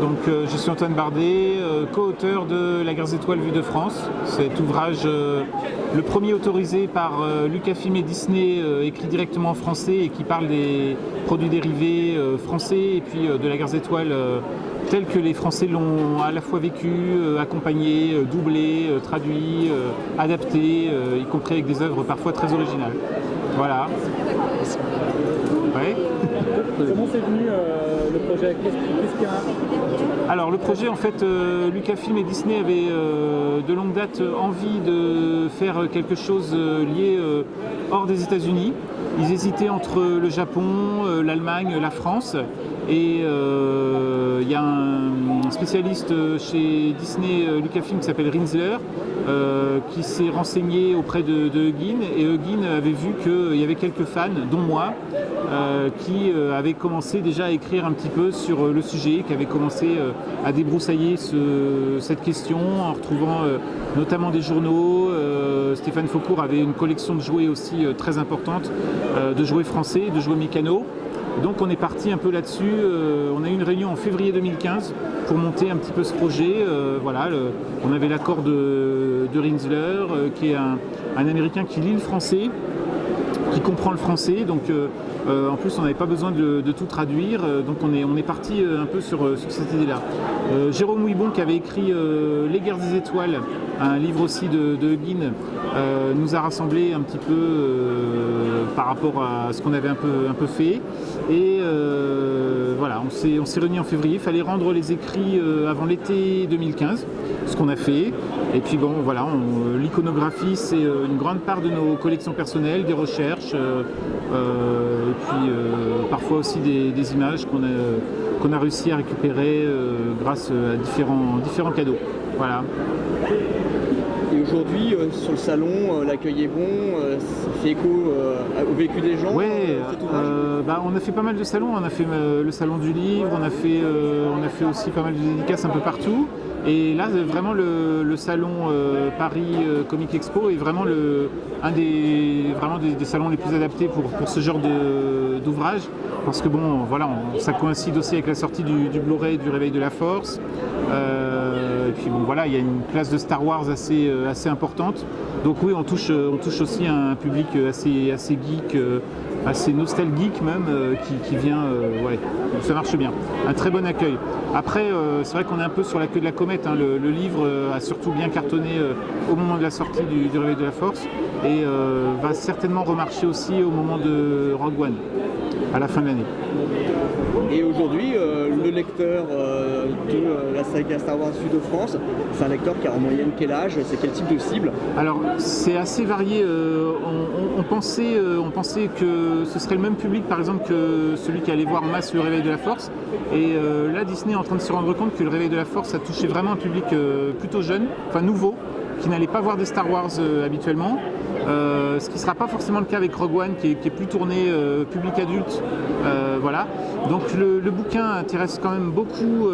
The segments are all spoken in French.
Donc, je suis Antoine Bardet, co-auteur de La guerre des étoiles vue de France. Cet ouvrage, le premier autorisé par Lucasfilm et Disney, écrit directement en français et qui parle des produits dérivés français et puis de La guerre des étoiles tels que les Français l'ont à la fois vécu, accompagné, doublé, traduit, adapté, y compris avec des œuvres parfois très originales. Voilà. Ouais. Comment c'est venu le projet? Qu'est-ce qu'il y a? Alors le projet, en fait, Lucasfilm et Disney avaient de longue date envie de faire quelque chose lié hors des États-Unis. Ils hésitaient entre le Japon, l'Allemagne, la France. Et il y a un spécialiste chez Disney Lucasfilm qui s'appelle Rinzler qui s'est renseigné auprès de Huggin, et Huggin avait vu qu'il y avait quelques fans, dont moi, qui avaient commencé déjà à écrire un petit peu sur le sujet, qui avaient commencé à débroussailler cette question en retrouvant notamment des journaux. Stéphane Faucourt avait une collection de jouets aussi très importante, de jouets français, de jouets mécanos. Donc on est parti un peu là-dessus. On a eu une réunion en février 2015 pour monter un petit peu ce projet. Voilà, on avait l'accord de Rinzler, qui est un Américain qui lit le français, qui comprend le français. Donc en plus on n'avait pas besoin de tout traduire. Donc on est parti un peu sur cette idée-là. Jérôme Ouibon, qui avait écrit Les guerres des étoiles, un livre aussi de Huggin, nous a rassemblé un petit peu par rapport à ce qu'on avait un peu fait. Et voilà, on s'est réunis en février. Il fallait rendre les écrits avant l'été 2015, ce qu'on a fait. Et puis bon, voilà, l'iconographie, c'est une grande part de nos collections personnelles, des recherches, et puis parfois aussi des images qu'on a réussi à récupérer grâce à différents cadeaux. Voilà. Et aujourd'hui, sur le salon, l'accueil est bon, ça fait écho au vécu des gens. Oui, on a fait pas mal de salons. On a fait le salon du livre, on a fait aussi pas mal de dédicaces un peu partout. Et là, vraiment, le salon Paris Comic Expo est vraiment un des salons les plus adaptés pour ce genre d'ouvrage. Parce que bon, voilà, ça coïncide aussi avec la sortie du Blu-ray du Réveil de la Force. Et puis bon, voilà, il y a une place de Star Wars assez importante. Donc oui, on touche aussi un public assez geek, assez nostalgique même, qui vient, ouais, ça marche bien. Un très bon accueil. Après, c'est vrai qu'on est un peu sur la queue de la comète, hein. Le livre a surtout bien cartonné au moment de la sortie du Réveil de la Force, et va certainement remarcher aussi au moment de Rogue One, à la fin de l'année. Et aujourd'hui, le lecteur de la saga Star Wars Vue de France, c'est un lecteur qui a en moyenne quel âge? C'est quel type de cible? Alors, c'est assez varié. On pensait que ce serait le même public, par exemple, que celui qui allait voir en masse le Réveil de la Force. Et là, Disney est en train de se rendre compte que le Réveil de la Force a touché vraiment un public plutôt jeune, enfin nouveau, qui n'allait pas voir des Star Wars habituellement. Ce qui ne sera pas forcément le cas avec Rogue One, qui est plus tourné public adulte. Voilà. Donc le bouquin intéresse quand même beaucoup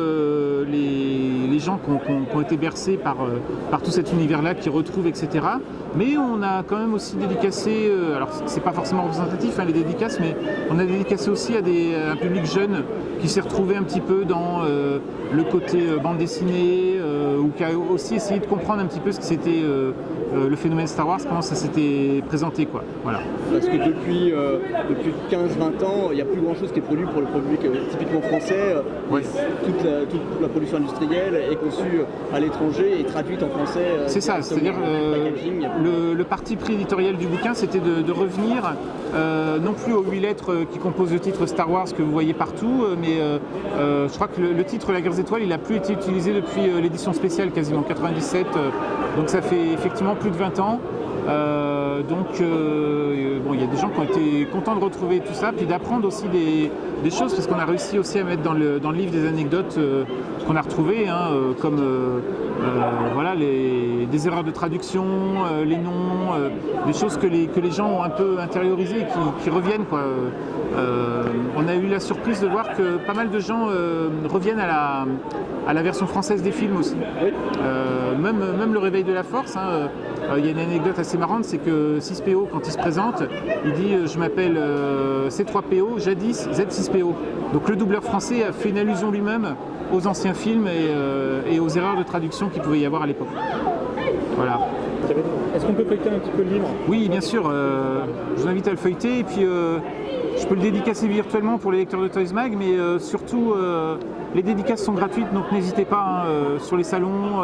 les gens qui ont été bercés par tout cet univers-là, qui retrouvent, etc. Mais on a quand même aussi dédicacé, alors c'est pas forcément représentatif, hein, les dédicaces, mais on a dédicacé aussi à un public jeune qui s'est retrouvé un petit peu dans le côté bande dessinée, ou qui a aussi essayé de comprendre un petit peu ce que c'était le phénomène Star Wars, comment ça s'était présenté, quoi. Voilà. Parce que depuis 15-20 ans, il n'y a plus grand chose qui est produit pour le public typiquement français. Ouais. Toute la production industrielle est conçue à l'étranger et traduite en français. C'est ça, c'est-à-dire le parti pris éditorial du bouquin, c'était de revenir non plus aux 8 lettres qui composent le titre Star Wars que vous voyez partout, mais je crois que le titre La guerre des étoiles, il n'a plus été utilisé depuis l'édition spéciale, quasiment 97, donc ça fait effectivement plus de 20 ans. Bon, il y a des gens qui ont été contents de retrouver tout ça, puis d'apprendre aussi des choses, parce qu'on a réussi aussi à mettre dans le livre des anecdotes qu'on a retrouvées, hein, comme voilà, des erreurs de traduction, les noms, des choses que les gens ont un peu intériorisées et qui reviennent, quoi. On a eu la surprise de voir que pas mal de gens reviennent à la version française des films aussi. Même le Réveil de la Force, hein, Il y a une anecdote assez marrante, c'est que 6PO, quand il se présente, il dit je m'appelle C3PO, jadis Z6PO. Donc le doubleur français a fait une allusion lui-même aux anciens films et aux erreurs de traduction qu'il pouvait y avoir à l'époque. Voilà. Est-ce qu'on peut feuilleter un petit peu le livre? Oui, bien sûr. Je vous invite à le feuilleter et puis je peux le dédicacer virtuellement pour les lecteurs de Toys Mag, mais surtout les dédicaces sont gratuites, donc n'hésitez pas sur les salons,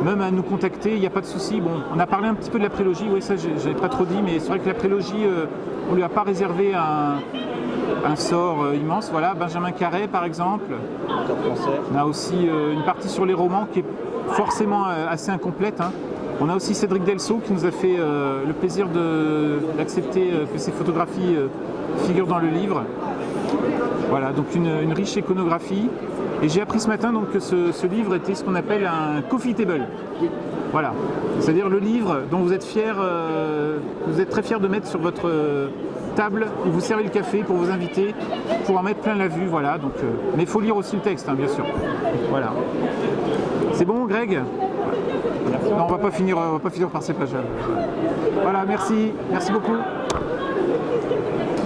même à nous contacter, il n'y a pas de souci. Bon, on a parlé un petit peu de la prélogie, oui ça j'ai pas trop dit, mais c'est vrai que la prélogie, on lui a pas réservé un sort immense. Voilà, Benjamin Carré par exemple. On a aussi une partie sur les romans qui est forcément assez incomplète. On a aussi Cédric Delceau qui nous a fait le plaisir d'accepter que ses photographies figurent dans le livre. Voilà, donc une riche iconographie. Et j'ai appris ce matin donc, que ce livre était ce qu'on appelle un coffee table. Voilà, c'est-à-dire le livre dont vous êtes fier, vous êtes très fier de mettre sur votre table où vous servez le café pour vos invités, pour en mettre plein la vue. Voilà, donc, mais il faut lire aussi le texte, bien sûr. Voilà. C'est bon, Greg? Non, on va pas finir par ces pages. Voilà, merci beaucoup.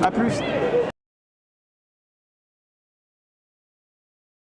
À plus.